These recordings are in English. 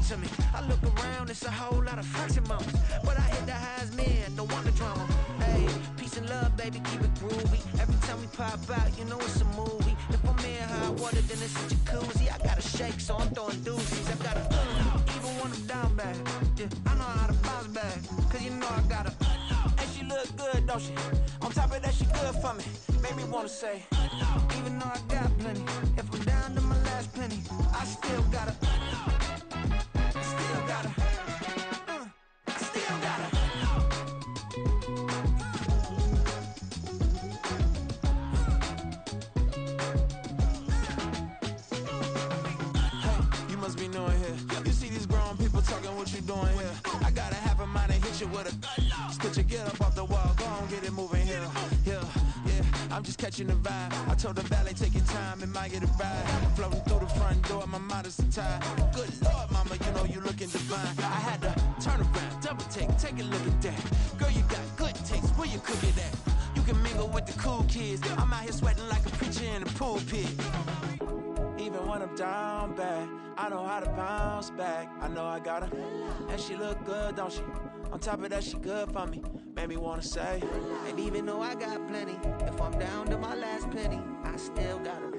to me. I look around, it's a whole lot of fraction mamas. But I hit the highs, man, don't want the drama. Hey, peace and love, baby, keep it groovy. Every time we pop out, you know it's a movie. If I'm in hot water, then it's a jacuzzi. I gotta shake, so I'm throwing doozies. I gotta, even when I'm down bad. Yeah, I know how to bounce back, cause you know I gotta. And she look good, don't she? On top of that, she good for me. Made me wanna say, even though I got plenty, if I'm down to my last penny, I still gotta. I still gotta. I still gotta. Hey, you must be new in here. You see these grown people talking, what you doing here? I gotta have a mind to hit you with a stitch you, get up off the wall, go on, get it moving here. Yeah, I'm just catching the vibe. I told the valet, take your time, it might get a ride. Floating through the front door, my modest attire. Good Lord, mama, you know you looking divine. I had to turn around, double take a look at that. Girl, you got good taste, where you cook it at? You can mingle with the cool kids. I'm out here sweating like a preacher in a pulpit. Even when I'm down bad, I know how to bounce back. I know I got her, and she look good, don't she? On top of that, she good for me. Made me wanna say, and even though I got plenty, if I'm down to my last penny, I still got her.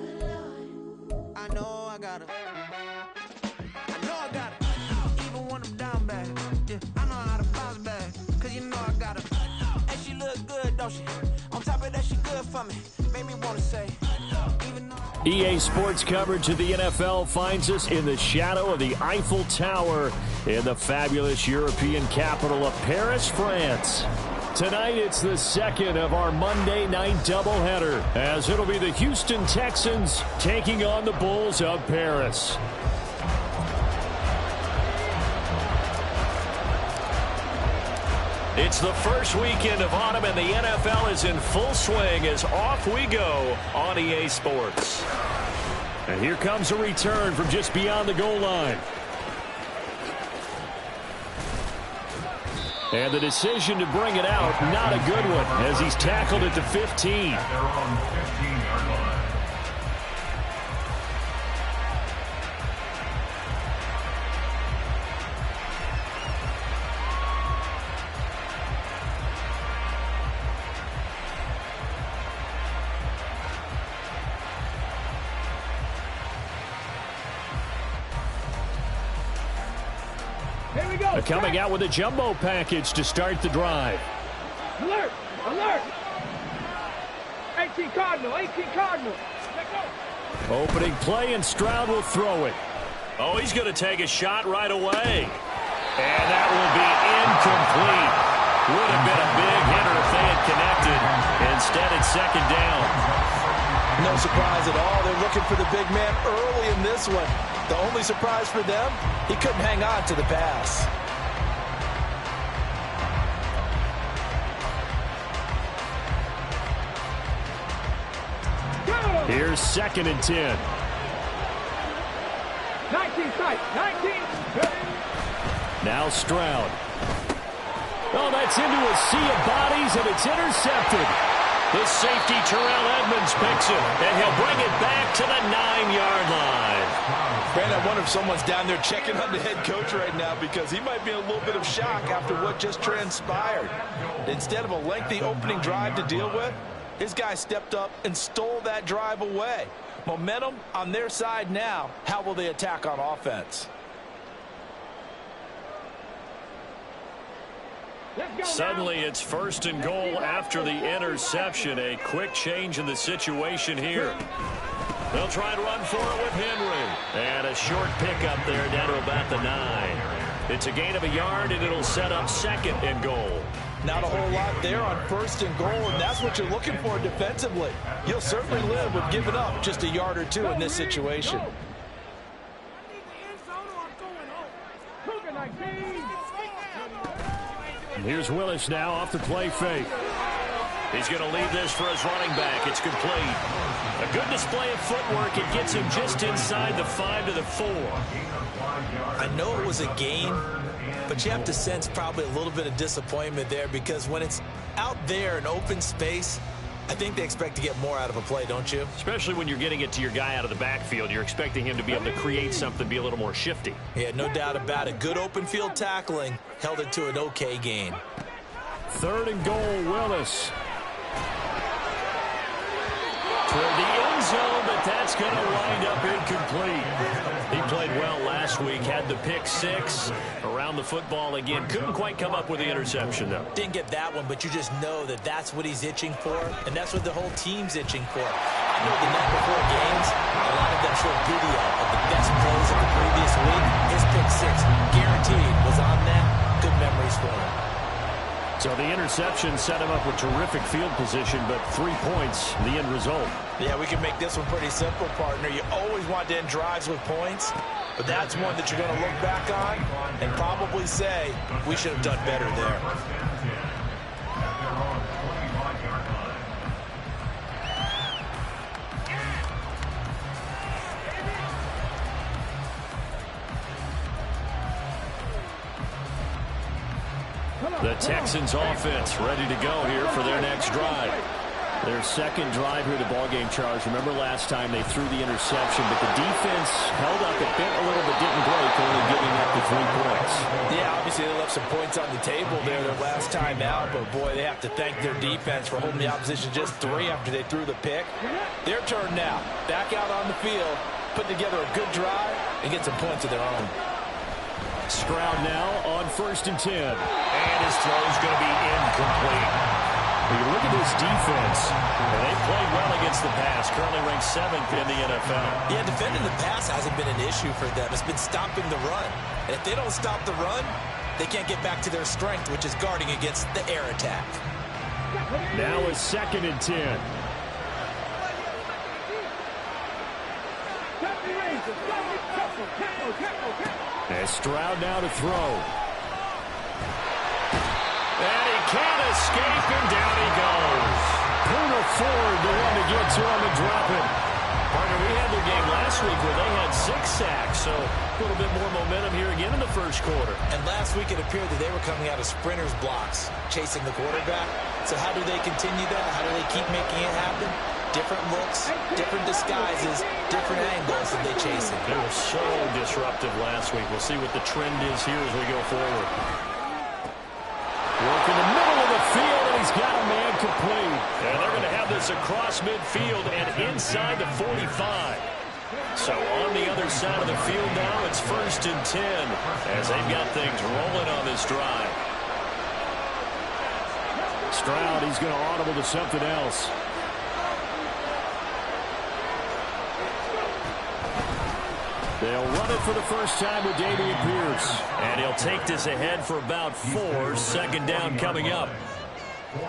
I know I got her. I know I got her. Even when I'm down bad, yeah, I know how to bounce back, cause you know I got her. And she look good, don't she? On top of that, she good for me. Made me wanna say, even though EA Sports coverage of the NFL finds us in the shadow of the Eiffel Tower in the fabulous European capital of Paris, France. Tonight, it's the second of our Monday night doubleheader, as it'll be the Houston Texans taking on the Bulls of Paris. It's the first weekend of autumn, and the NFL is in full swing as off we go on EA Sports. And here comes a return from just beyond the goal line. And the decision to bring it out, not a good one, as he's tackled at the 15. Coming out with a jumbo package to start the drive. Alert! Alert! 18 Cardinal, 18 Cardinal. Opening play, and Stroud will throw it. Oh, he's going to take a shot right away. And that will be incomplete. Would have been a big hitter if they had connected. Instead, it's second down. No surprise at all. They're looking for the big man early in this one. The only surprise for them, he couldn't hang on to the pass. Here's 2nd and 10. 19 sight, 19. Now Stroud. Oh, that's into a sea of bodies, and it's intercepted. The safety, Terrell Edmonds, picks it, and he'll bring it back to the 9-yard line. Brandon, I wonder if someone's down there checking on the head coach right now, because he might be in a little bit of shock after what just transpired. Instead of a lengthy opening drive to deal with, his guy stepped up and stole that drive away. Momentum on their side now. How will they attack on offense? Suddenly, it's 1st and goal after the interception. A quick change in the situation here. They'll try and run for it with Henry. And a short pickup there down to about the 9. It's a gain of a yard, and it'll set up 2nd and goal. Not a whole lot there on 1st and goal, and that's what you're looking for defensively. You'll certainly live with giving up just a yard or two in this situation. And here's Willis now off the play fake. He's going to leave this for his running back. It's complete. A good display of footwork. It gets him just inside the 5 to the 4. I know it was a gain, but you have to sense probably a little bit of disappointment there, because when it's out there in open space, I think they expect to get more out of a play, don't you? Especially when you're getting it to your guy out of the backfield. You're expecting him to be able to create something, be a little more shifty. Yeah, no doubt about it. Good open field tackling. Held it to an okay gain. 3rd and goal, Willis. Toward the end zone, but that's going to wind up incomplete. He played well last week, had the pick 6 around the football again. Couldn't quite come up with the interception, though. Didn't get that one, but you just know that that's what he's itching for, and that's what the whole team's itching for. I know the night before games, a lot of them show video of the best plays of the previous week. His pick 6, guaranteed, was on that. Good memories for him. So the interception set him up with terrific field position, but 3 points, the end result. Yeah, we can make this one pretty simple, partner. You always want to end drives with points, but that's one that you're going to look back on and probably say, we should have done better there. The Texans offense ready to go here for their next drive. Their second drive here, the ballgame, Charles. Remember last time they threw the interception, but the defense held up. It bent a little, but didn't break, only giving up the 3 points. Yeah, obviously they left some points on the table there their last time out, but boy, they have to thank their defense for holding the opposition just 3 after they threw the pick. Their turn now. Back out on the field, put together a good drive, and get some points of their own. Stroud now on 1st and 10. And his throw is going to be incomplete. You look at this defense, and they've played well against the pass, currently ranked 7th in the NFL. Yeah, defending the pass hasn't been an issue for them. It's been stopping the run. And if they don't stop the run, they can't get back to their strength, which is guarding against the air attack. Now is 2nd and 10. And Stroud now to throw. And he can't escape, and down he goes. Poona Ford, the one to get to him and drop it. Partner, we had their game last week where they had 6 sacks, so a little bit more momentum here again in the first quarter. And last week it appeared that they were coming out of sprinters blocks, chasing the quarterback. So how do they continue that? How do they keep making it happen? Different looks, different disguises, different angles that they chase it. They were so disruptive last week. We'll see what the trend is here as we go forward. Work in the middle of the field, and he's got a man complete. And they're going to have this across midfield and inside the 45. So on the other side of the field now, it's 1st and 10 as they've got things rolling on this drive. Stroud, he's going to audible to something else. They'll run it for the first time with Dameon Pierce. And he'll take this ahead for about 4. 2nd down coming up.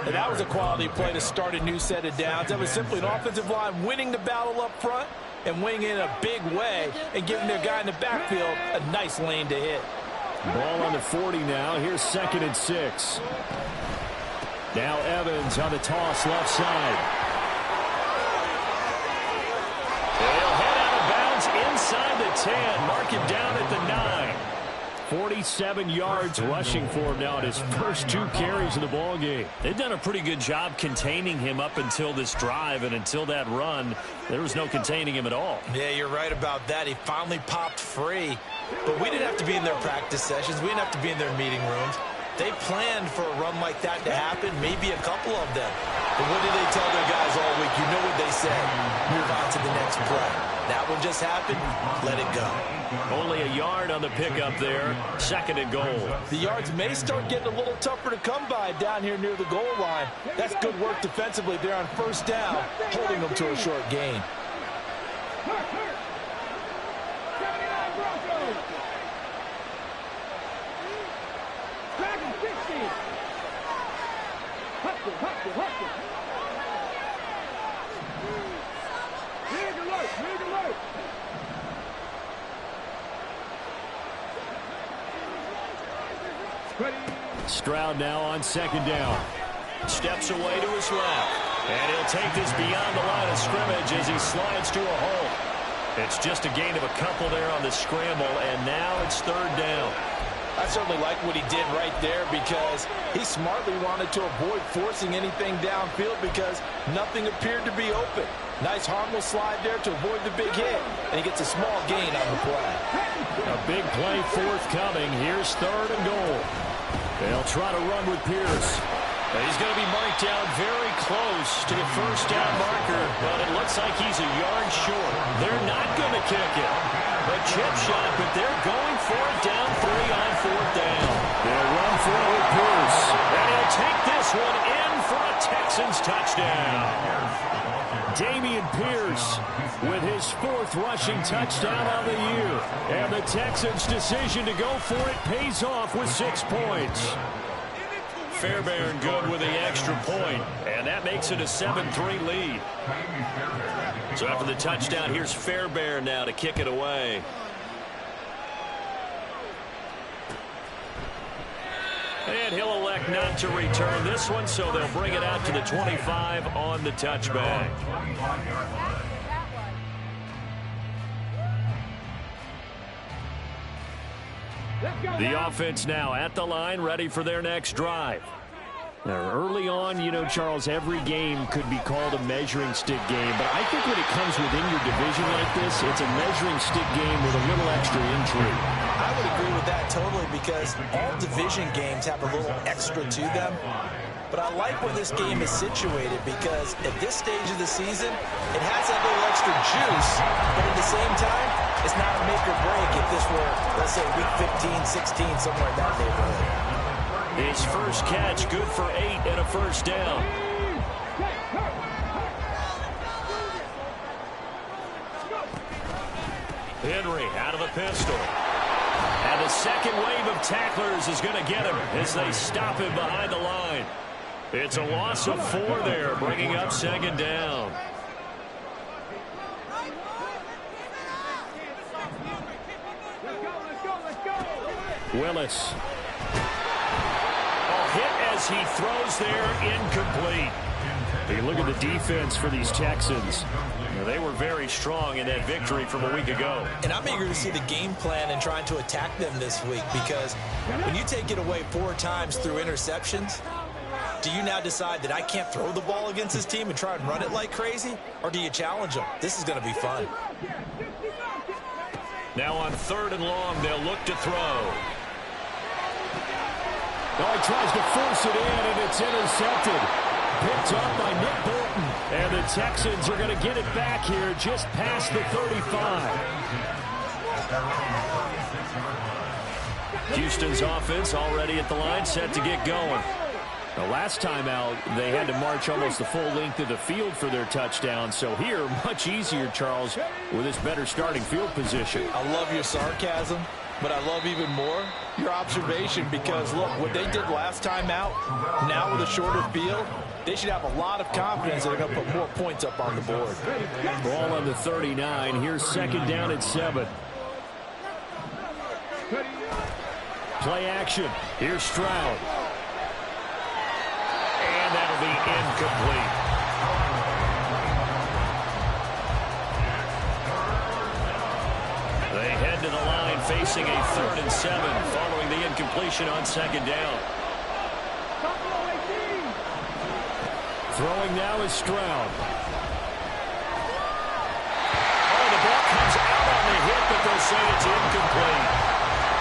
And that was a quality play to start a new set of downs. That was simply an offensive line winning the battle up front and winning in a big way and giving their guy in the backfield a nice lane to hit. Ball on the 40 now. Here's 2nd and 6. Now Evans on the toss left side. They'll head out of bounds inside the 10. Mark him down at the 9. 47 yards rushing for him now at his first 2 carries of the ball game. They've done a pretty good job containing him up until this drive, and until that run, there was no containing him at all. Yeah, you're right about that. He finally popped free. But we didn't have to be in their practice sessions. We didn't have to be in their meeting rooms. They planned for a run like that to happen, maybe a couple of them. But what did they tell their guys all week? You know what they said. Move on to the next play. That one just happened. Let it go. Only a yard on the pickup there. 2nd and goal. The yards may start getting a little tougher to come by down here near the goal line. That's good work defensively there on 1st down, holding them to a short gain. Broncos. Dragon 60. Hustle. Big alert. Stroud now on 2nd down. Steps away to his left. And he'll take this beyond the line of scrimmage as he slides to a hole. It's just a gain of a couple there on the scramble, and now it's 3rd down. I certainly like what he did right there because he smartly wanted to avoid forcing anything downfield because nothing appeared to be open. Nice harmless slide there to avoid the big hit, and he gets a small gain on the play. A big play forthcoming. Here's 3rd and goal. They'll try to run with Pierce. He's going to be marked down very close to the first down marker, but it looks like he's a yard short. They're not going to kick it. A chip shot, but they're going for it down 3 on 4th down. They'll run for it with Pierce. And he'll take this one in for a Texans touchdown. Dameon Pierce with his 4th rushing touchdown of the year. And the Texans' decision to go for it pays off with 6 points. Fairbairn good with the extra point, and that makes it a 7-3 lead. So after the touchdown, here's Fairbairn now to kick it away. And he'll elect not to return this one, so they'll bring it out to the 25 on the touchback. The offense now at the line, ready for their next drive. Now, early on, you know, Charles, every game could be called a measuring stick game, but I think when it comes within your division like this, it's a measuring stick game with a little extra intrigue. I would agree with that totally because all division games have a little extra to them. But I like where this game is situated because at this stage of the season, it has that little extra juice, but at the same time, it's not a make or break if this were, let's say, week 15, 16, somewhere in that neighborhood. His first catch, good for 8 and a first down. Henry out of the pistol. And the second wave of tacklers is going to get him as they stop him behind the line. It's a loss of 4 there, bringing up 2nd down. Willis. Hit as he throws there, incomplete. Hey, look at the defense for these Texans. They were very strong in that victory from a week ago. And I'm eager to see the game plan and trying to attack them this week because when you take it away 4 times through interceptions, do you now decide that I can't throw the ball against this team and try and run it like crazy? Or do you challenge them? This is going to be fun. Now on 3rd and long, they'll look to throw. Oh, he tries to force it in, and it's intercepted. Picked up by Nick Bolton. And the Texans are going to get it back here just past the 35. Houston's offense already at the line, set to get going. The last time out, they had to march almost the full length of the field for their touchdown. So here, much easier, Charles, with this better starting field position. I love your sarcasm, but I love even more your observation because, look, what they did last time out, now with a shorter field, they should have a lot of confidence that they're going to put more points up on the board. Ball on the 39. Here's 2nd down and 7. Play action. Here's Stroud. And that'll be incomplete. They head to the line facing a 3rd and 7 following the incompletion on 2nd down. Throwing now is Stroud. Oh, the ball comes out on the hit, but they'll say it's incomplete.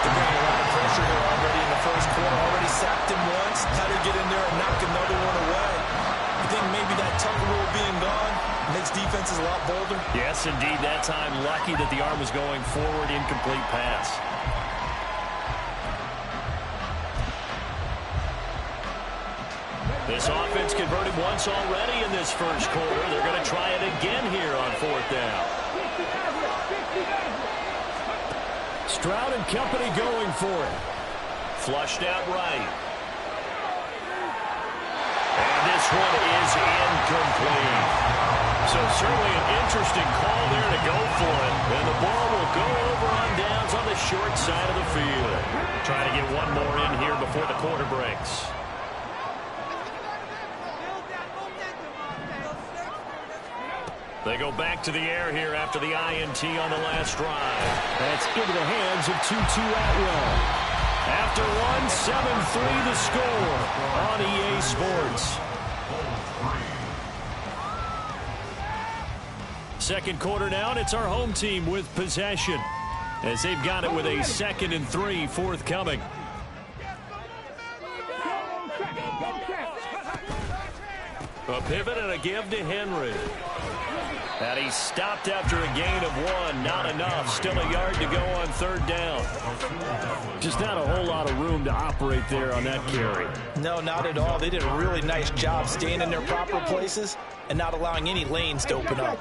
They're getting a lot of pressure here already in the first quarter. Already sacked him once. Had to get in there and knock another one away. You think maybe that tuck rule being gone makes defenses a lot bolder? Yes, indeed. That time, lucky that the arm was going forward. Incomplete pass. This offense converted once already in this first quarter. They're going to try it again here on 4th down. Stroud and company going for it. Flushed out right. And this one is incomplete. So certainly an interesting call there to go for it. And the ball will go over on downs on the short side of the field. Trying to get one more in here before the quarter breaks. They go back to the air here after the INT on the last drive. That's into the hands of Tutu Atwell. after one. 7-3 the score on EA Sports. Second quarter now, and it's our home team with possession as they've got it with a 2nd and 3 forthcoming. A pivot and a give to Henry. And he stopped after a gain of 1. Not enough. Still a yard to go on 3rd down. Just not a whole lot of room to operate there on that carry. No, not at all. They did a really nice job staying in their proper places and not allowing any lanes to open up.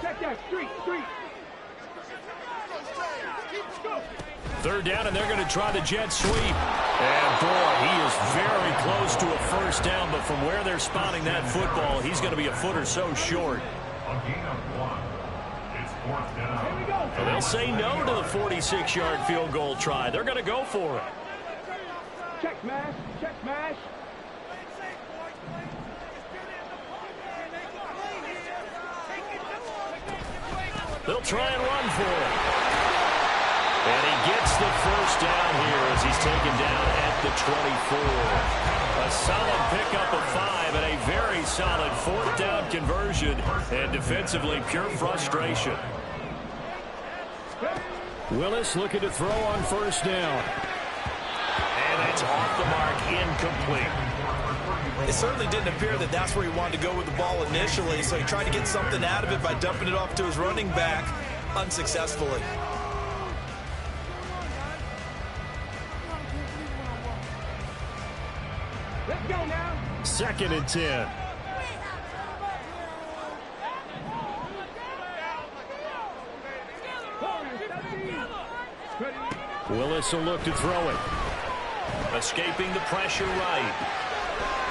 3rd down, and they're going to try the jet sweep. And, boy, he is very close to a 1st down, but from where they're spotting that football, he's going to be a foot or so short. Well, they'll say no to the 46-yard field goal try. They're going to go for it. Check smash, check smash. They'll try and run for it. And he gets the 1st down here as he's taken down at the 24. A solid pickup of 5 and a very solid 4th down conversion. And defensively, pure frustration. Willis looking to throw on 1st down. And it's off the mark, incomplete. It certainly didn't appear that that's where he wanted to go with the ball initially, so he tried to get something out of it by dumping it off to his running back unsuccessfully. Let's go now. 2nd and 10. Willis will look to throw it. Escaping the pressure right.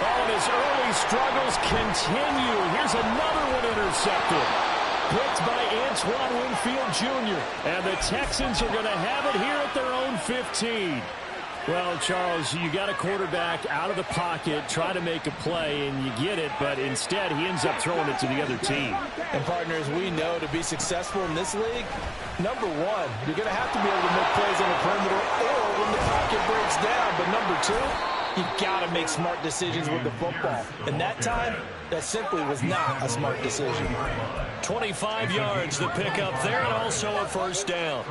Oh, and his early struggles continue. Here's another one intercepted. Picked by Antoine Winfield Jr. And the Texans are going to have it here at their own 15. Well, Charles, you got a quarterback out of the pocket, try to make a play, and you get it, but instead he ends up throwing it to the other team. And partners, we know to be successful in this league, number one, you're going to have to be able to make plays on the perimeter or when the pocket breaks down. But number two, you've got to make smart decisions with the football. And that time, that simply was not a smart decision. 25 yards the pickup there, and also a 1st down.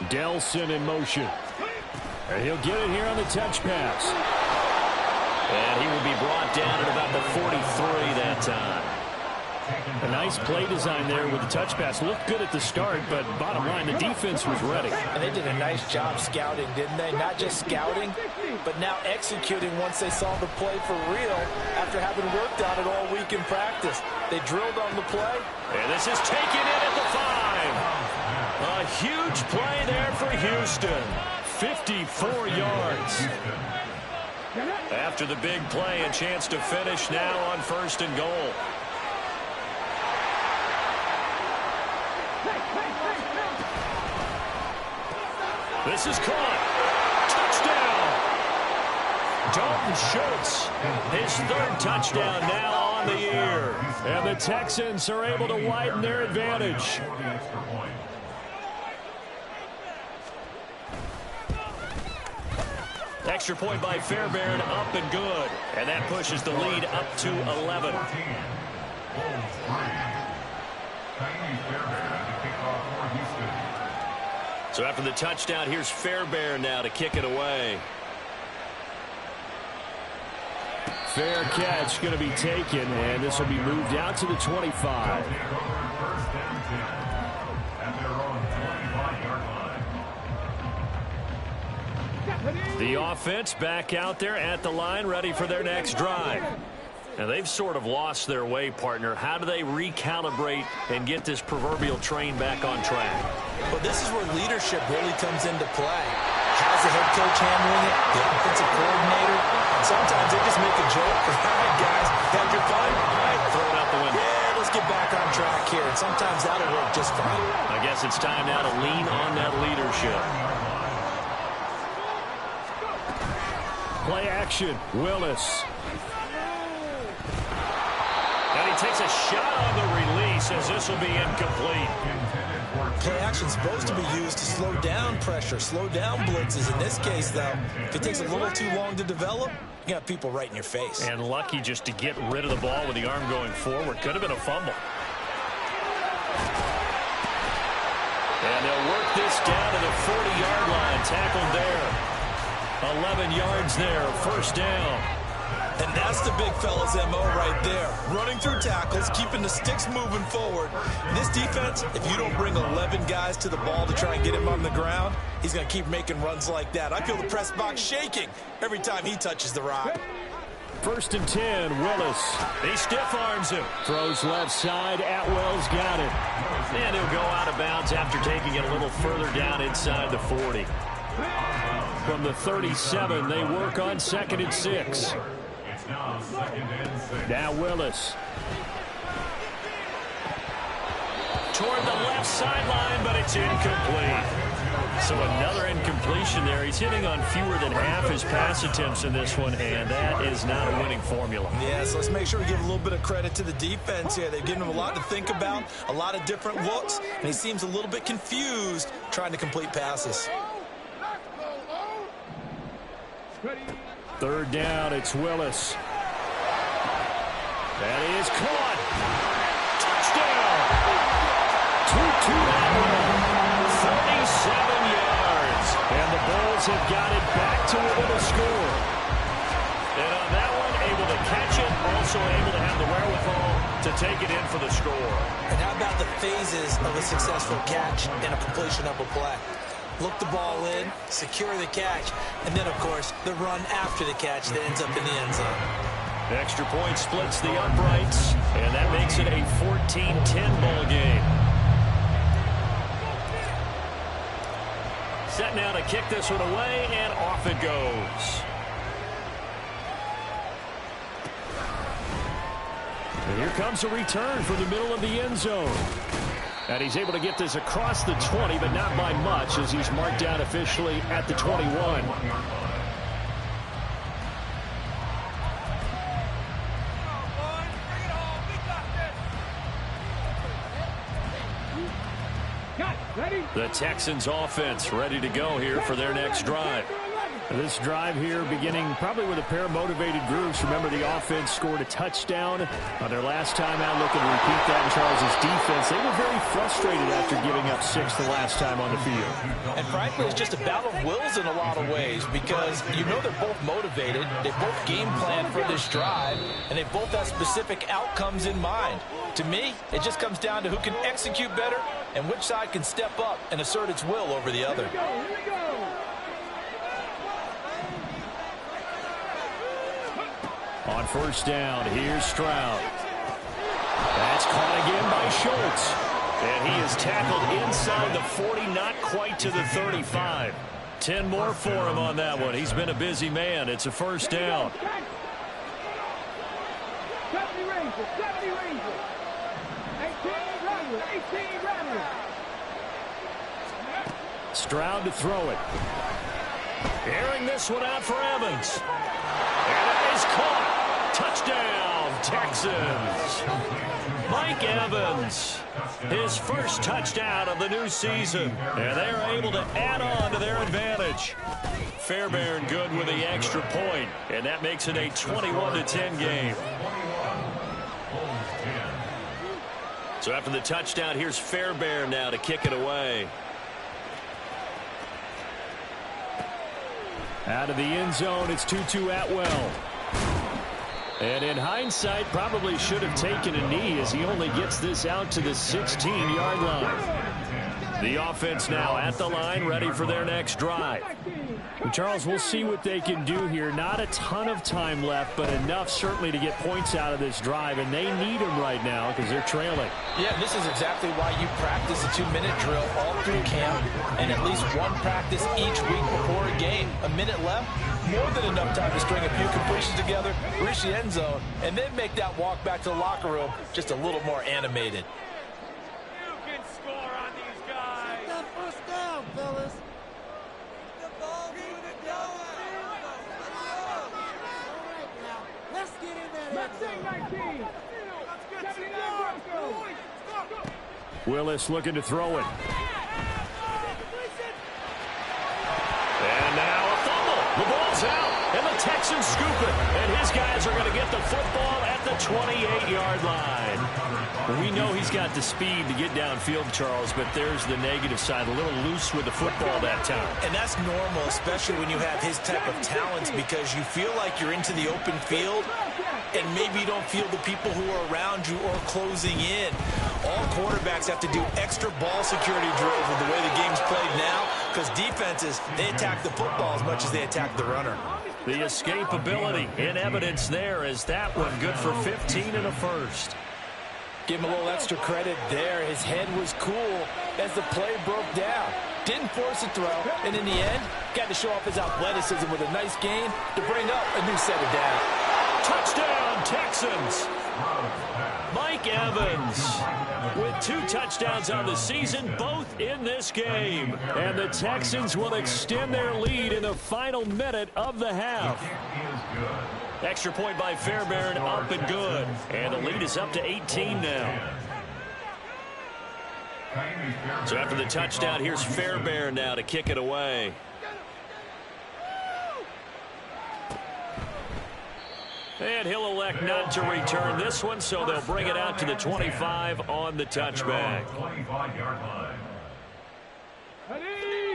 Delson in motion. And he'll get it here on the touch pass. And he will be brought down at about the 43 that time. A nice play design there with the touch pass. Looked good at the start, but bottom line, the defense was ready. And they did a nice job scouting, didn't they? Not just scouting, but now executing once they saw the play for real after having worked on it all week in practice. They drilled on the play. And this is taken in at the 5. A huge play there for Houston. 54 yards. After the big play, a chance to finish now on 1st and goal. This is caught. Touchdown. Dalton Schultz, his 3rd touchdown now on the year. And the Texans are able to widen their advantage. Extra point by Fairbairn, up and good. And that pushes the lead up to 11. So after the touchdown, here's Fairbairn now to kick it away. Fair catch going to be taken, and this will be moved out to the 25. The offense back out there at the line, ready for their next drive. And they've sort of lost their way, partner. How do they recalibrate and get this proverbial train back on track? Well, this is where leadership really comes into play. How's the head coach handling it? The offensive coordinator? Sometimes they just make a joke. All right, guys, had your fun? All right, throw it out the window. Yeah, let's get back on track here. And sometimes that'll work just fine. I guess it's time now to lean on that leadership. Play action. Willis. And he takes a shot on the release as this will be incomplete. Play action is supposed to be used to slow down pressure, slow down blitzes. In this case, though, if it takes a little too long to develop, you got people right in your face. And lucky just to get rid of the ball with the arm going forward. Could have been a fumble. And they'll work this down to the 40-yard line. Tackled there. 11 yards there. First down. And that's the big fella's MO right there. Running through tackles, keeping the sticks moving forward. This defense, if you don't bring 11 guys to the ball to try and get him on the ground, he's going to keep making runs like that. I feel the press box shaking every time he touches the rock. First and 10, Willis. He stiff arms him. Throws left side. Atwell's got it. And he'll go out of bounds after taking it a little further down inside the 40. From the 37, they work on 2nd and 6. Now Willis. Toward the left sideline, but it's incomplete. So another incompletion there. He's hitting on fewer than half his pass attempts in this one, and that is not a winning formula. Yeah, so let's make sure we give a little bit of credit to the defense here. They've given him a lot to think about, a lot of different looks, and he seems a little bit confused trying to complete passes. Third down, it's Willis. That is caught. Touchdown. 47 yards. And the Bulls have got it back to within a score. And on that one, able to catch it, also able to have the wherewithal to take it in for the score. And how about the phases of a successful catch and a completion of a play? Look the ball in, secure the catch, and then, of course, the run after the catch that ends up in the end zone. Extra point splits the uprights, and that makes it a 14-10 ball game. Set now to kick this one away, and off it goes. And here comes a return from the middle of the end zone. And he's able to get this across the 20, but not by much, as he's marked down officially at the 21. The Texans offense ready to go here for their next drive. This drive here beginning probably with a pair of motivated groups. Remember, the offense scored a touchdown on their last time out. Looking to repeat that in Charles's defense. They were very frustrated after giving up 6 the last time on the field. And frankly, it's just a battle of wills in a lot of ways, because you know they're both motivated. They both game plan for this drive, and they both have specific outcomes in mind. To me, it just comes down to who can execute better and which side can step up and assert its will over the other. On first down, here's Stroud. That's caught again by Schultz. And he is tackled inside the 40, not quite to the 35. 10 more for him on that one. He's been a busy man. It's a first down. 70 Rangers, 70 Rangers. 18 runners. Stroud to throw it. Airing this one out for Evans. And it is caught. Touchdown, Texans. Mike Evans, his first touchdown of the new season. And they are able to add on to their advantage. Fairbairn good with the extra point. And that makes it a 21-10 game. So after the touchdown, here's Fairbairn now to kick it away. Out of the end zone, it's Tutu Atwell. And in hindsight, probably should have taken a knee, as he only gets this out to the 16-yard line. The offense now at the line, ready for their next drive. And Charles, we'll see what they can do here. Not a ton of time left, but enough certainly to get points out of this drive, and they need them right now because they're trailing. Yeah, this is exactly why you practice a 2-minute drill all through camp, and at least one practice each week before a game. A minute left, more than enough time to string a few completions together, reach the end zone, and then make that walk back to the locker room just a little more animated. You can score on these guys. Get that first down, fellas. Keep the ball moving going. All right, now, let's get in that end zone. 19. Let's Willis looking to throw it. And now a fumble. The ball's out, and the Texans scoop it. And his guys are going to get the football at the 28-yard line. We know he's got the speed to get downfield, Charles, but there's the negative side. A little loose with the football that time. And that's normal, especially when you have his type of talents, because you feel like you're into the open field, and maybe you don't feel the people who are around you or closing in. All quarterbacks have to do extra ball security drills with the way the game's played now, because defenses, they attack the football as much as they attack the runner. The escapability in evidence there as that one good for 15 and a first. Give him a little extra credit there. His head was cool as the play broke down. Didn't force a throw, and in the end, got to show off his athleticism with a nice gain to bring up a new set of down. Touchdown, Texans! Mike Evans with 2 touchdowns on the season, both in this game. And the Texans will extend their lead in the final minute of the half. Extra point by Fairbairn, up and good. And the lead is up to 18 now. So after the touchdown, here's Fairbairn now to kick it away. And he'll elect not to return this one, so they'll bring it out to the 25 on the touchback.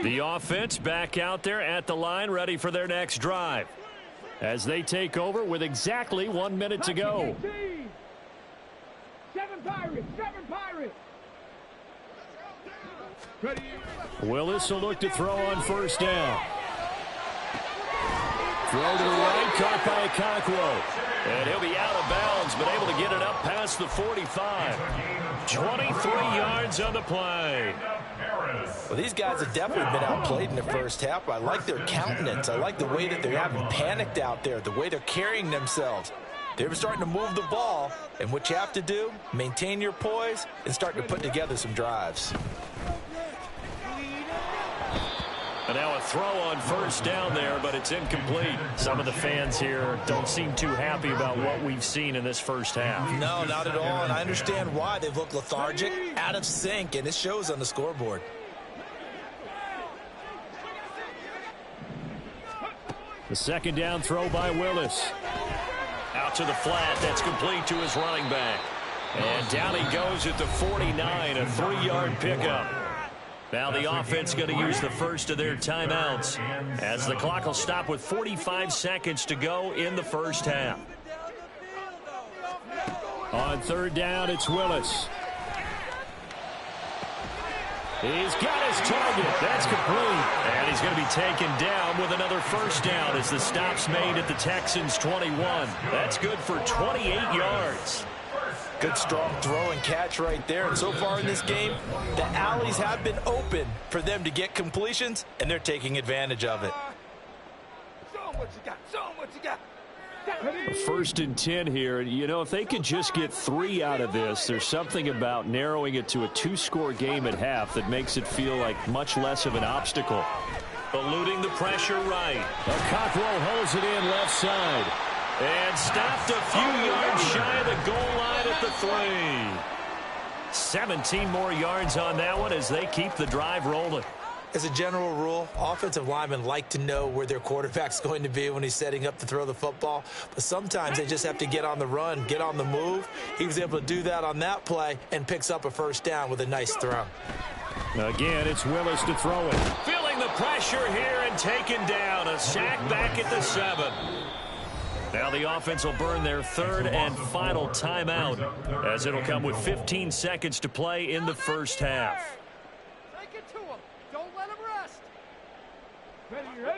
The offense back out there at the line, ready for their next drive, as they take over with exactly 1 minute to go. 7 Pirates. Willis will look to throw on first down. Throw to the right, caught by Okonkwo. And he'll be out of bounds, but able to get it up past the 45. 23 yards on the play. Well, these guys have definitely been outplayed in the first half. I like their countenance. I like the way that they haven't panicked out there, the way they're carrying themselves. They're starting to move the ball, and what you have to do, maintain your poise and start to put together some drives. And now a throw on first down there, but it's incomplete. Some of the fans here don't seem too happy about what we've seen in this first half. No, not at all, and I understand why. They've looked lethargic, out of sync, and it shows on the scoreboard. The second down throw by Willis. Out to the flat. That's complete to his running back. And down he goes at the 49, a 3-yard pickup. Now the offense going to use the first of their timeouts as the clock will stop with 45 seconds to go in the first half. On third down, it's Willis. He's got his target. That's complete. And he's going to be taken down with another first down as the stop's made at the Texans' 21. That's good for 28 yards. Good strong throw and catch right there. And so far in this game, the alleys have been open for them to get completions, and they're taking advantage of it. Show 'em what you got. Show 'em what you got. First and 10 here. You know, if they could just get 3 out of this, there's something about narrowing it to a 2-score game at half that makes it feel like much less of an obstacle. Eluding the pressure right. Okonkwo holds it in left side. And stopped a few yards shy of the goal line at the 3. 17 more yards on that one as they keep the drive rolling. As a general rule, offensive linemen like to know where their quarterback's going to be when he's setting up to throw the football. But sometimes they just have to get on the run, get on the move. He was able to do that on that play and picks up a first down with a nice throw. Again, it's Willis to throw it. Feeling the pressure here and taken down. A sack back at the 7. Now the offense will burn their third and final timeout as it'll come with 15 seconds to play in the first half. Take it to him. Don't let him rest.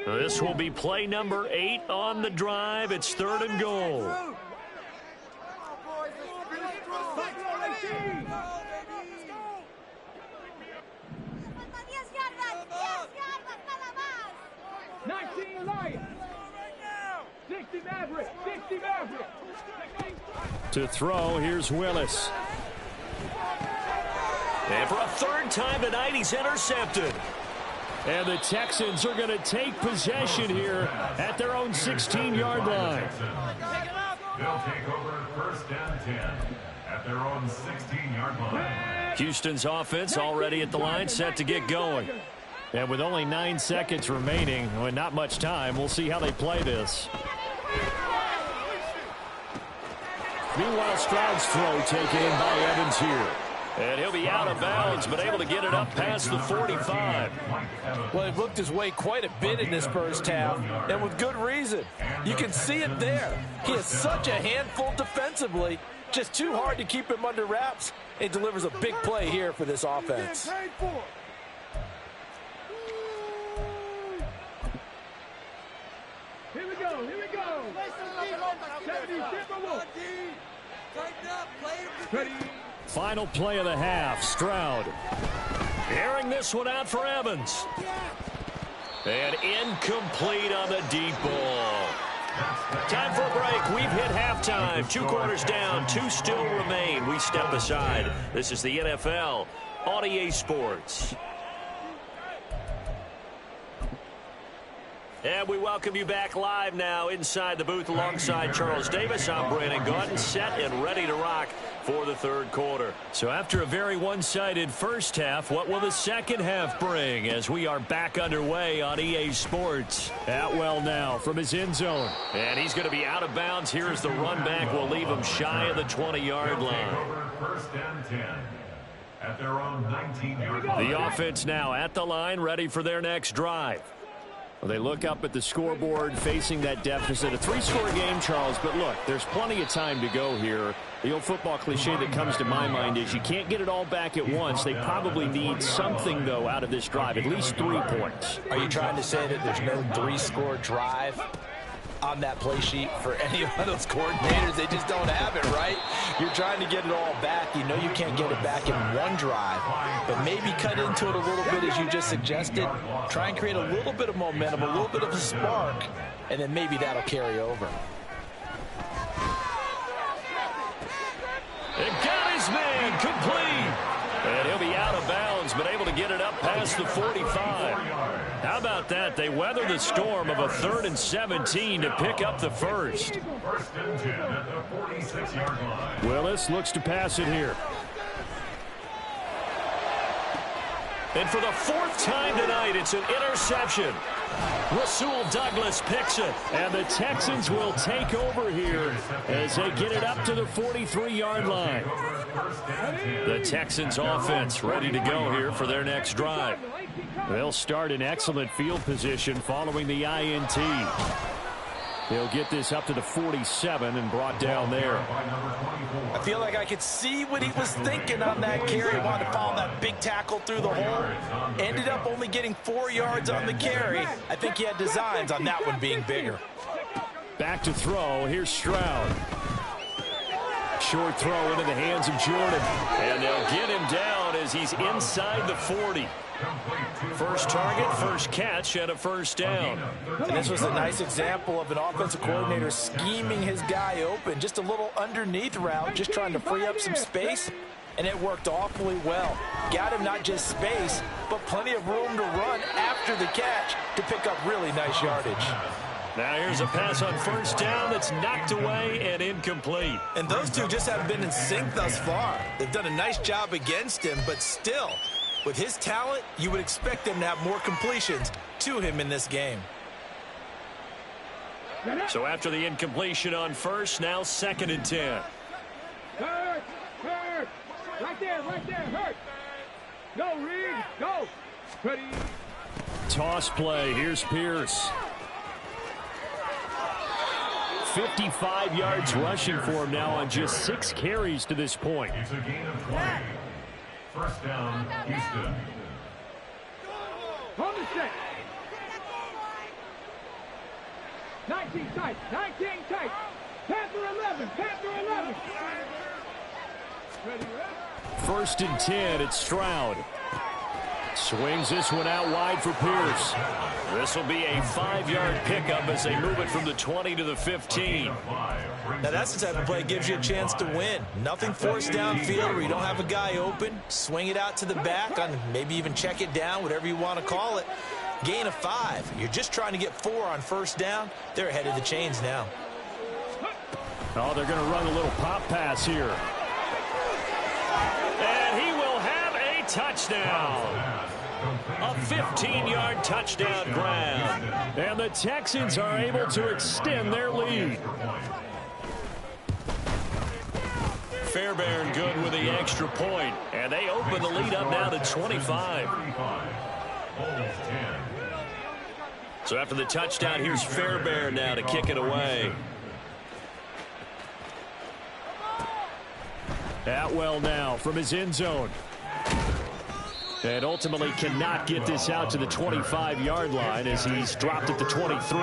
This will be play number 8 on the drive. It's 3rd and goal. To throw, here's Willis. And for a 3rd time tonight, he's intercepted. And the Texans are going to take possession here at their own 16-yard line. They'll take over 1st and 10 at their own 16-yard line. Houston's offense already at the line, set to get going. And with only 9 seconds remaining, and not much time, we'll see how they play this. Meanwhile, Stroud's throw taken in by Evans here. And he'll be out of bounds, but able to get it up past the 45. Well, he looked his way quite a bit in this first half, and with good reason. You can see it there. He is such a handful defensively. Just too hard to keep him under wraps. It delivers a big play here for this offense. Here we go, here we go. Ready. Final play of the half, Stroud. Airing this one out for Evans. And incomplete on the deep ball. Time for a break. We've hit halftime. 2 quarters down, 2 still remain. We step aside. This is the NFL on EA Sports. And we welcome you back live now inside the booth alongside Charles Davis. I'm Brandon Gaudin, set and ready to rock for the third quarter. So after a very one-sided first half, what will the second half bring as we are back underway on EA Sports? Atwell now from his end zone. And he's going to be out of bounds. Here as the run back will leave him shy of the 20-yard line. First and 10 at their own 19-yard line. The offense now at the line, ready for their next drive. Well, they look up at the scoreboard facing that deficit. A 3-score game, Charles, but look, there's plenty of time to go here. The old football cliche that comes to my mind is you can't get it all back at once. They probably need something, though, out of this drive, at least 3 points. Are you trying to say that there's no 3-score drive on that play sheet for any of those coordinators? They just don't have it, right? You're trying to get it all back. You know you can't get it back in one drive, but maybe cut into it a little bit as you just suggested. Try and create a little bit of momentum, a little bit of a spark, and then maybe that'll carry over. And got his man complete. And he'll be out of bounds, but able to get it up past the 45. How about that? They weather the storm of a 3rd and 17 to pick up the first. First and 10 at the 46-yard line. Willis looks to pass it here. And for the 4th time tonight, it's an interception. Rasul Douglas picks it. And the Texans will take over here as they get it up to the 43-yard line. The Texans offense ready to go here for their next drive. They'll start in excellent field position following the INT. They'll get this up to the 47 and brought down there. I feel like I could see what he was thinking on that carry. Wanted to follow that big tackle through the hole. Ended up only getting 4 yards on the carry. I think he had designs on that one being bigger. Back to throw. Here's Stroud. Short throw into the hands of Jordan. And they'll get him down as he's inside the 40. First target, first catch, and a first down. And this was a nice example of an offensive coordinator scheming his guy open. Just a little underneath route, just trying to free up some space, and it worked awfully well. Got him not just space, but plenty of room to run after the catch to pick up really nice yardage. Now here's a pass on first down that's knocked away and incomplete. And those two just haven't been in sync thus far. They've done a nice job against him, but still, with his talent, you would expect them to have more completions to him in this game. So after the incompletion on first, now 2nd and 10. Hurt, hurt. Right there, hurt. Go, Reed, go. Ready. Toss play, here's Pierce. 55 yards rushing for him now on just 6 carries to this point. It's a gain of 20. First down, Houston. Hold the set. 19 tight, 19 tight. Panther 11, Panther 11. Ready, ready. 1st and 10, it's Stroud. Swings this one out wide for Pierce. This will be a 5-yard pickup as they move it from the 20 to the 15. Now that's the type of play that gives you a chance to win. Nothing forced downfield where you don't have a guy open. Swing it out to the back, on maybe even check it down, whatever you want to call it. Gain of 5. You're just trying to get 4 on first down. They're ahead of the chains now. Oh, they're going to run a little pop pass here. touchdown. A 15-yard touchdown grab. And the Texans are able to extend their lead. Fairbairn good with the extra point. And they open the lead up now to 25. So after the touchdown, here's Fairbairn now to kick it away. Atwell now from his end zone. And ultimately cannot get this out to the 25-yard line as he's dropped at the 23.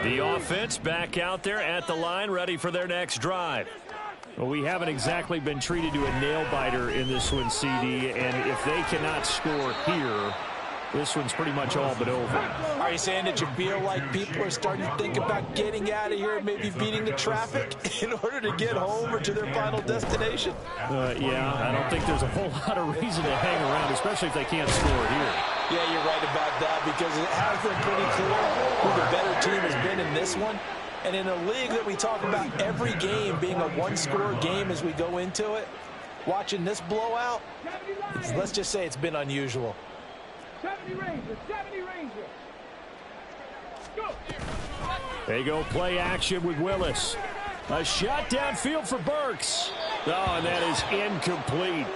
The offense back out there at the line, ready for their next drive. Well, we haven't exactly been treated to a nail-biter in this one, CD, and if they cannot score here, this one's pretty much all but over. Are you saying that you feel like people are starting to think about getting out of here, maybe beating the traffic in order to get home or to their final destination? Yeah, I don't think there's a whole lot of reason to hang around, especially if they can't score here. Yeah, you're right about that, because it has been pretty clear who the better team has been in this one. And in a league that we talk about every game being a one-score game as we go into it, watching this blowout, let's just say it's been unusual. 70 Rangers, 70 Rangers. Go. They go play action with Willis. A shot downfield for Burks. Oh, and that is incomplete.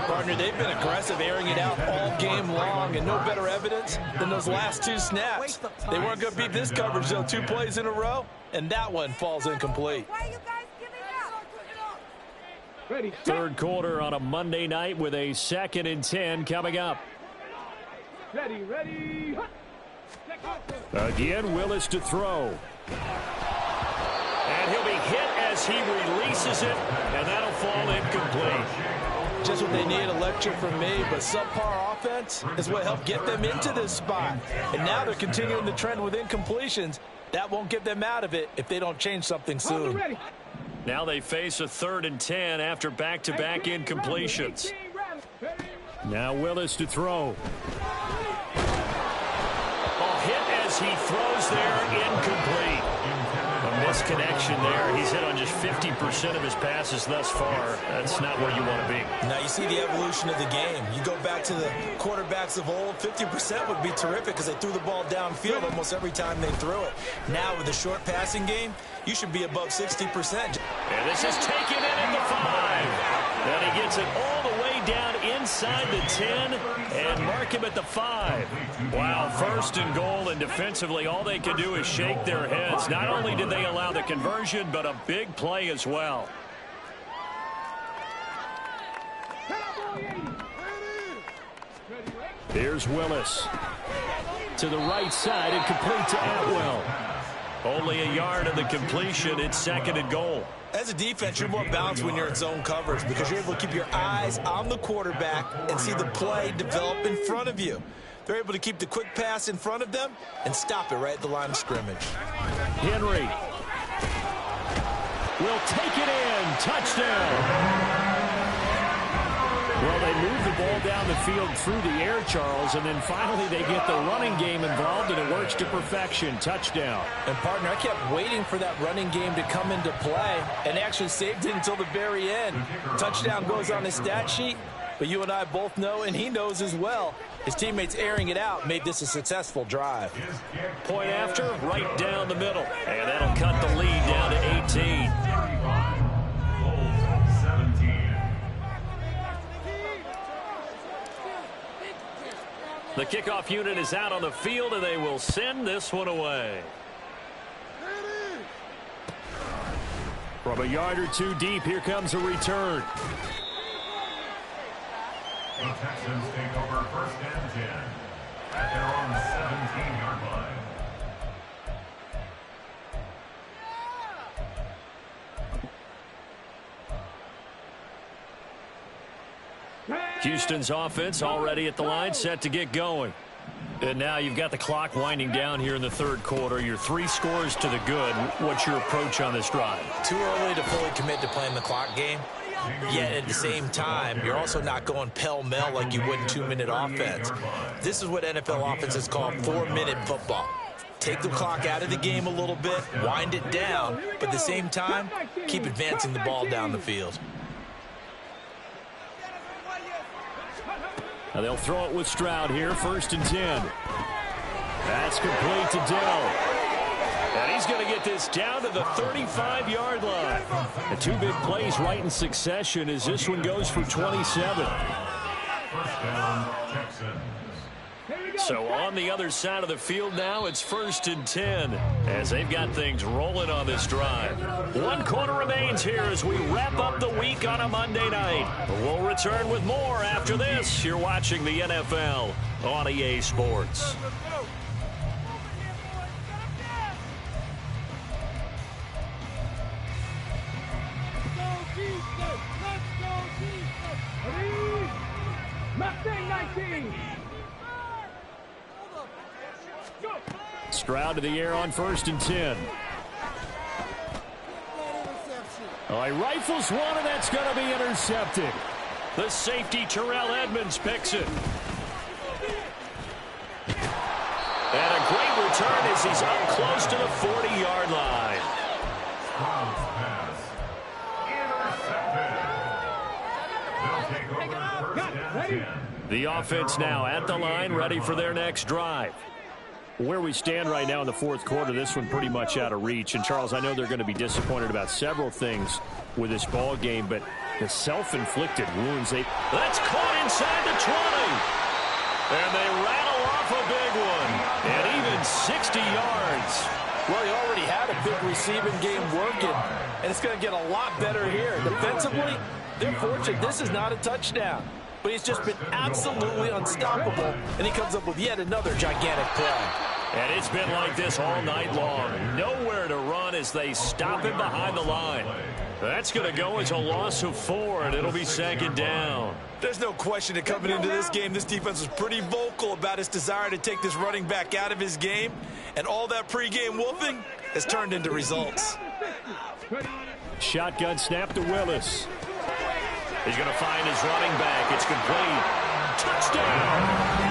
Partner, they've been aggressive, airing it out all game long, and no better evidence than those last two snaps. They weren't going to beat this coverage, though, 2 plays in a row, and that one falls incomplete. Why you guys giving up? Ready. Third quarter on a Monday night with a 2nd and 10 coming up. Ready, ready. Again, Willis to throw. And he'll be hit as he releases it, and that'll fall incomplete. Just what they need, a lecture from me, but subpar offense is what helped get them into this spot. And now they're continuing the trend with incompletions. That won't get them out of it if they don't change something soon. Now they face a 3rd and 10 after back-to-back incompletions. Now Willis to throw. Hit as he throws there, incomplete. A misconnection there. He's hit on just 50% of his passes thus far. That's not where you want to be. Now you see the evolution of the game. You go back to the quarterbacks of old, 50% would be terrific because they threw the ball downfield almost every time they threw it. Now with the short passing game, you should be above 60%. And this is taken in at the 5. Then he gets it all the way down inside the 10 and mark him at the 5. Wow, 1st and goal, and defensively all they can do is shake their heads. Not only did they allow the conversion, but a big play as well. Here's Willis. To the right side and complete to Atwell. Only a yard of the completion. It's 2nd and goal. As a defense, you're more balanced when you're in zone coverage because you're able to keep your eyes on the quarterback and see the play develop in front of you. They're able to keep the quick pass in front of them and stop it right at the line of scrimmage. Henry will take it in. Touchdown. Well, they move the ball down the field through the air, Charles, and then finally they get the running game involved, and it works to perfection. Touchdown. And, partner, I kept waiting for that running game to come into play and actually saved it until the very end. Touchdown goes on his stat sheet, but you and I both know, and he knows as well, his teammates airing it out made this a successful drive. Point after, right down the middle, and that'll cut the lead down to 18. The kickoff unit is out on the field, and they will send this one away. From a yard or two deep, here comes a return. The Texans take over 1st and 10 at their own 17-yard line. Houston's offense already at the line, set to get going. And now you've got the clock winding down here in the 3rd quarter. You're 3 scores to the good. What's your approach on this drive? Too early to fully commit to playing the clock game. Yet at the same time, you're also not going pell-mell like you would in 2-minute offense. This is what NFL offenses call 4-minute football. Take the clock out of the game a little bit, wind it down, but at the same time, keep advancing the ball down the field. Now they'll throw it with Stroud here, 1st and 10. That's complete to Dell. And he's going to get this down to the 35-yard line. The 2 big plays right in succession as this one goes for 27. First down, Texans. So on the other side of the field now, it's 1st and 10 as they've got things rolling on this drive. 1 quarter remains here as we wrap up the week on a Monday night. We'll return with more after this. You're watching the NFL on EA Sports. Stroud to the air on 1st and 10. Oh, he rifles one, and that's going to be intercepted. The safety, Terrell Edmonds, picks it. And a great return as he's up close to the 40-yard line. Stroud's pass. Intercepted. They'll take over 1st and 10. The offense now at the line, ready for their next drive. Where we stand right now in the 4th quarter, this one pretty much out of reach. And, Charles, I know they're going to be disappointed about several things with this ball game, but the self-inflicted wounds. That's caught inside the 20. And they rattle off a big one. And even 60 yards. Well, he already had a big receiving game working, and it's going to get a lot better here. Defensively, they're fortunate this is not a touchdown. But he's just been absolutely unstoppable, and he comes up with yet another gigantic play. And it's been like this all night long. Nowhere to run as they stop him behind the line. That's going to go as a loss of 4, and it'll be 2nd down. There's no question that coming into this game, this defense was pretty vocal about its desire to take this running back out of his game, and all that pregame wolfing has turned into results. Shotgun snap to Willis. He's going to find his running back. It's complete. Touchdown!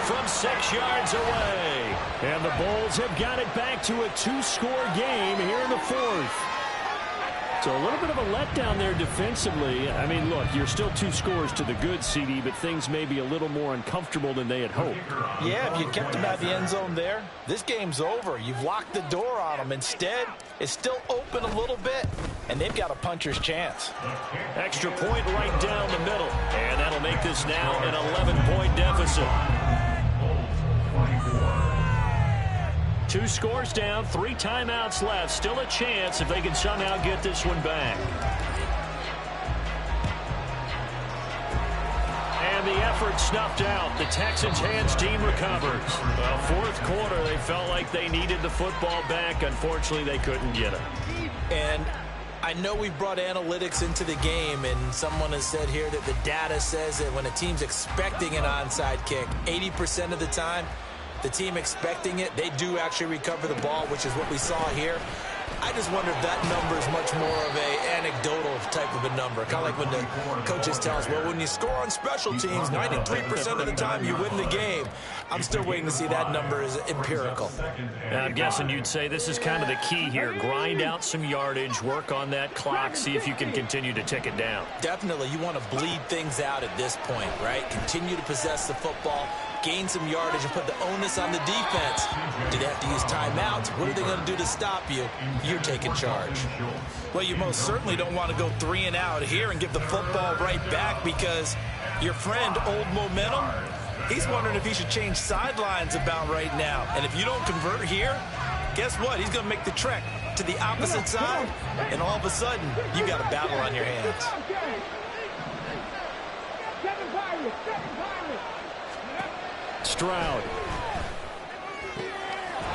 From 6 yards away. And the Bulls have got it back to a 2-score game here in the 4th. So a little bit of a letdown there defensively. I mean, look, you're still 2 scores to the good, CD, but things may be a little more uncomfortable than they had hoped. Yeah, if you kept him at the end zone there, this game's over. You've locked the door on him. Instead, it's still open a little bit, and they've got a puncher's chance. Extra point right down the middle. And that'll make this now an 11-point deficit. 2 scores down, 3 timeouts left. Still a chance if they can somehow get this one back. And the effort snuffed out. The Texans' hands team recovers. Well, 4th quarter, they felt like they needed the football back. Unfortunately, they couldn't get it. And I know we brought analytics into the game, and someone has said here that the data says that when a team's expecting an onside kick, 80% of the time, the team expecting it, they do actually recover the ball, which is what we saw here. I just wonder if that number is much more of a anecdotal type of a number. Kind of like when the coaches tell us, well, when you score on special teams, 93% of the time you win the game. I'm still waiting to see that number is empirical. I'm guessing you'd say this is kind of the key here. Grind out some yardage, work on that clock, see if you can continue to tick it down. Definitely. You want to bleed things out at this point, right? Continue to possess the football, gain some yardage, and put the onus on the defense. Do they have to use timeouts? What are they going to do to stop you? You're taking charge. Well, you most certainly don't want to go 3 and out here and give the football right back, because your friend, Old Momentum, he's wondering if he should change sidelines about right now. And if you don't convert here, guess what? He's going to make the trek to the opposite side, and all of a sudden, you got a battle on your hands. Stroud.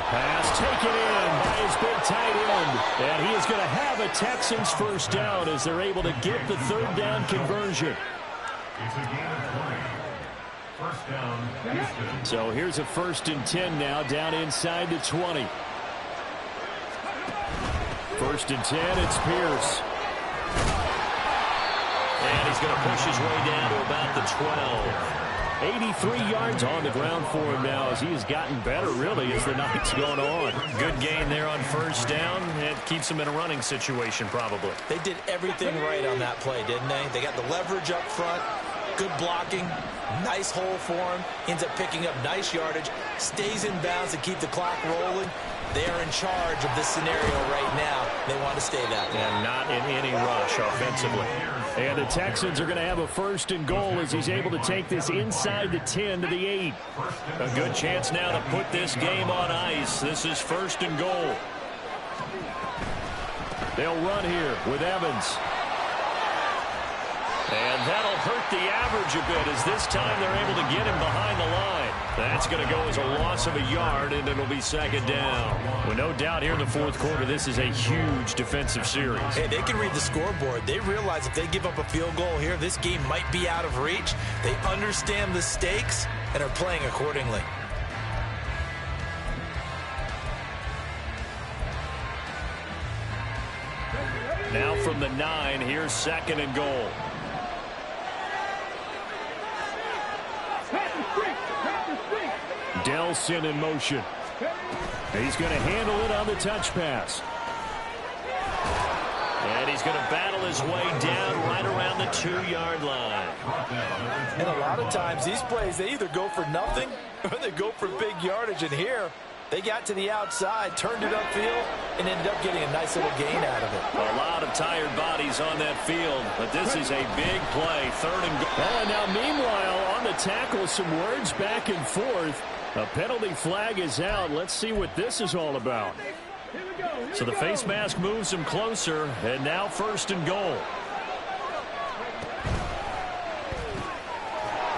Pass taken in by his big tight end. And he is going to have a Texans first down as they're able to get the 3rd down conversion. It's a gain of 20. First down, Houston. So here's a 1st and 10 now, down inside the 20. 1st and 10, it's Pierce. And he's going to push his way down to about the 12. 83 yards on the ground for him now as he has gotten better, really, as the night's going on. Good gain there on 1st down. It keeps him in a running situation, probably. They did everything right on that play, didn't they? They got the leverage up front, Good blocking, nice hole for him, ends up picking up nice yardage, stays in bounds to keep the clock rolling. They are in charge of this scenario right now. They want to stay that way. And not in any rush offensively. And the Texans are going to have a 1st and goal as he's able to take this inside the 10 to the 8. A good chance now to put this game on ice. This is 1st and goal. They'll run here with Evans. And that'll hurt the average a bit as this time they're able to get him behind the line. That's going to go as a loss of a yard, and it'll be 2nd down. Well, no doubt here in the 4th quarter, this is a huge defensive series. Hey, they can read the scoreboard. They realize if they give up a field goal here, this game might be out of reach. They understand the stakes and are playing accordingly. Now from the 9, here's 2nd and goal. Delson in motion. He's going to handle it on the touch pass. And he's going to battle his way down right around the 2-yard line. And a lot of times these plays, they either go for nothing or they go for big yardage. And here, they got to the outside, turned it upfield, and ended up getting a nice little gain out of it. A lot of tired bodies on that field, but this is a big play. 3rd and goal. And now, meanwhile, on the tackle, some words back and forth. A penalty flag is out. Let's see what this is all about. So the face mask moves him closer, and now 1st and goal.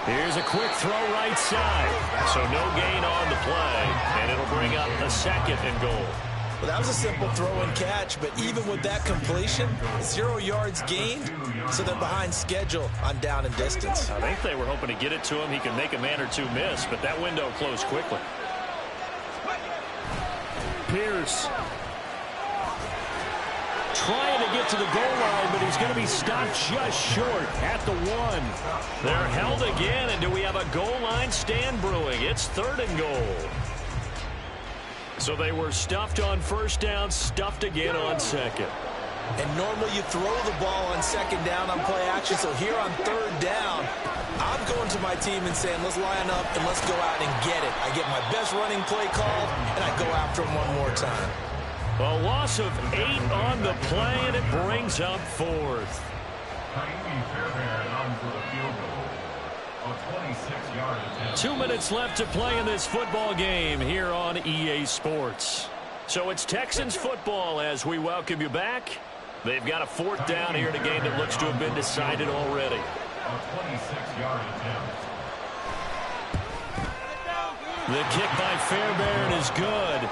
Here's a quick throw right side. So no gain on the play, and it'll bring up a 2nd and goal. Well, that was a simple throw and catch, but even with that completion, 0 yards gained, so they're behind schedule on down and distance. I think they were hoping to get it to him. He can make a man or two miss, but that window closed quickly. Pierce trying to get to the goal line, but he's going to be stopped just short at the 1. They're held again, and do we have a goal line stand brewing? It's 3rd and goal. So they were stuffed on 1st down, stuffed again on 2nd. And normally you throw the ball on 2nd down on play action, so here on 3rd down, I'm going to my team and saying, let's line up and let's go out and get it. I get my best running play called, and I go after him one more time. A loss of 8 on the play, and it brings up 4th. 2 minutes left to play in this football game here on EA Sports. So it's Texans football as we welcome you back. They've got a 4th down here in a game that looks to have been decided already. The kick by Fairbairn is good.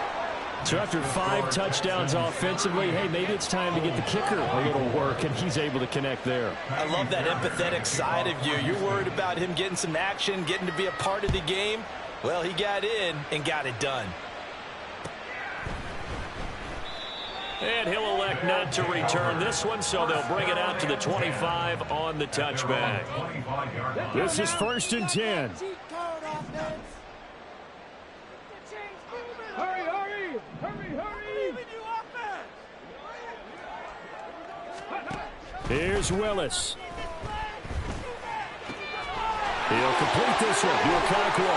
So after 5 touchdowns offensively, hey, maybe it's time to get the kicker a little work, and he's able to connect there. I love that empathetic side of you. You're worried about him getting some action, getting to be a part of the game. Well, he got in and got it done. And he'll elect not to return this one, so they'll bring it out to the 25 on the touchback. This is 1st and 10. Here's Willis. He'll complete this one to Okonkwo.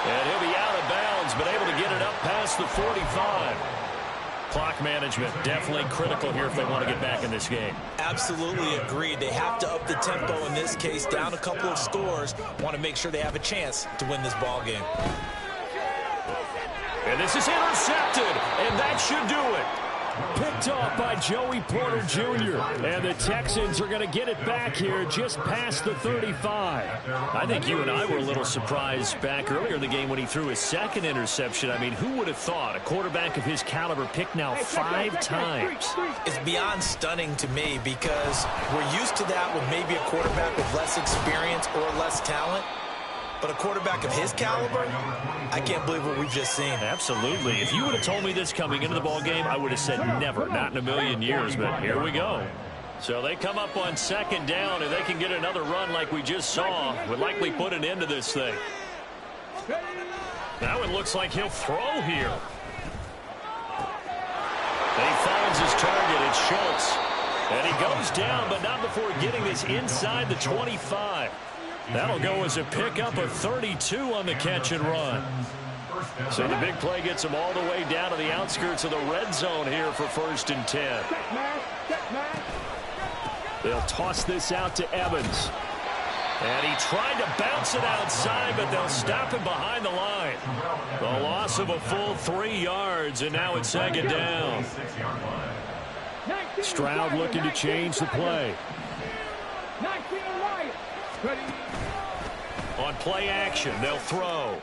And he'll be out of bounds, but able to get it up past the 45. Clock management definitely critical here if they want to get back in this game. Absolutely agreed. They have to up the tempo in this case, down a couple of scores. Want to make sure they have a chance to win this ball game. And this is intercepted, and that should do it. Picked off by Joey Porter Jr. And the Texans are going to get it back here just past the 35. I think you and I were a little surprised back earlier in the game when he threw his 2nd interception. I mean, who would have thought a quarterback of his caliber picked now 5 times? It's beyond stunning to me because we're used to that with maybe a quarterback with less experience or less talent. But a quarterback of his caliber, I can't believe what we've just seen. Absolutely. If you would have told me this coming into the ball game, I would have said never, not in a million years. But here we go. So they come up on 2nd down, and they can get another run like we just saw. Would likely put an end to this thing. Now it looks like he'll throw here. And he finds his target. It's Schultz. And he goes down, but not before getting this inside the 25. That'll go as a pickup of 32 on the catch and run. So the big play gets them all the way down to the outskirts of the red zone here for 1st and 10. They'll toss this out to Evans. And he tried to bounce it outside, but they'll stop him behind the line. The loss of a full 3 yards, and now it's 2nd down. Stroud looking to change the play. On play action, they'll throw.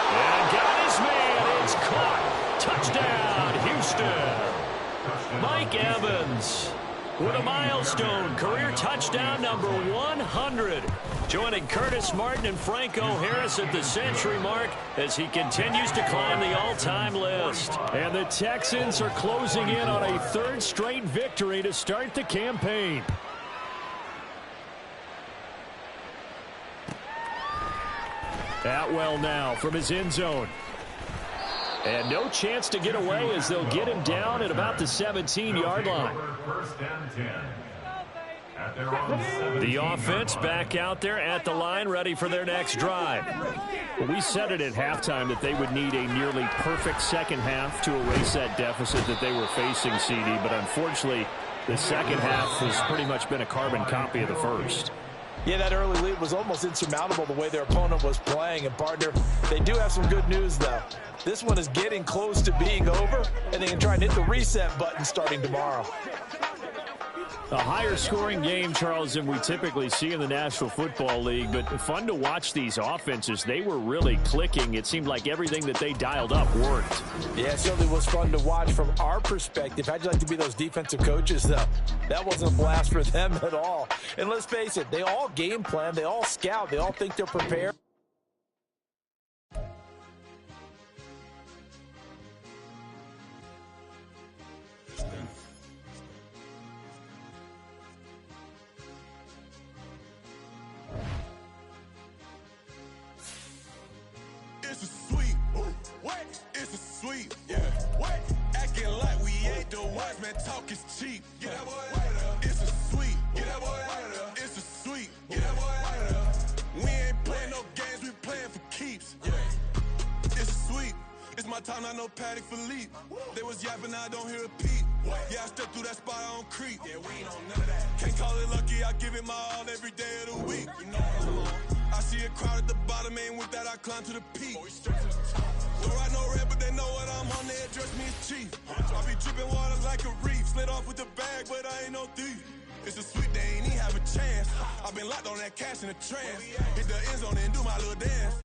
And got his man. It's caught. Touchdown, Houston. Mike Evans with a milestone career touchdown number 100. Joining Curtis Martin and Franco Harris at the century mark as he continues to climb the all-time list. And the Texans are closing in on a 3rd straight victory to start the campaign. Atwell now from his end zone. And no chance to get away as they'll get him down at about the 17-yard line. The offense back out there at the line, ready for their next drive. Well, we said it at halftime that they would need a nearly perfect second half to erase that deficit that they were facing, CD. But unfortunately, the second half has pretty much been a carbon copy of the first. Yeah, that early lead was almost insurmountable the way their opponent was playing. And, partner, they do have some good news, though. This one is getting close to being over, and they can try and hit the reset button starting tomorrow. A higher scoring game, Charles, than we typically see in the National Football League, but fun to watch these offenses. They were really clicking. It seemed like everything that they dialed up worked. Yeah, it certainly was fun to watch from our perspective. How'd you like to be those defensive coaches, though? That wasn't a blast for them at all. And let's face it, they all game plan, they all scout, they all think they're prepared. It's a sweet, what? It's a sweet, yeah. What? Acting like we ain't the ones, man. Talk is cheap. Get that boy out of there. It's a sweet, get that boy out of there. It's a sweet, get that boy out of there. We ain't playing no games, we playing for keeps. Yeah. It's a sweet. It's my time, not no Paddock Philippe. They was yapping, I don't hear a peep. Yeah, I step through that spot, I don't creep. Yeah, we ain't on none of that. Can't call it lucky, I give it my all every day of the week. You know what I'm on. I see a crowd at the bottom, ain't with that, I climb to the peak. Don't ride no red, but they know what I'm on, they address me as chief. I be dripping water like a reef, slid off with the bag, but I ain't no thief. It's a sweet, they ain't even have a chance. I've been locked on that cash in the trance. Hit the end zone and do my little dance.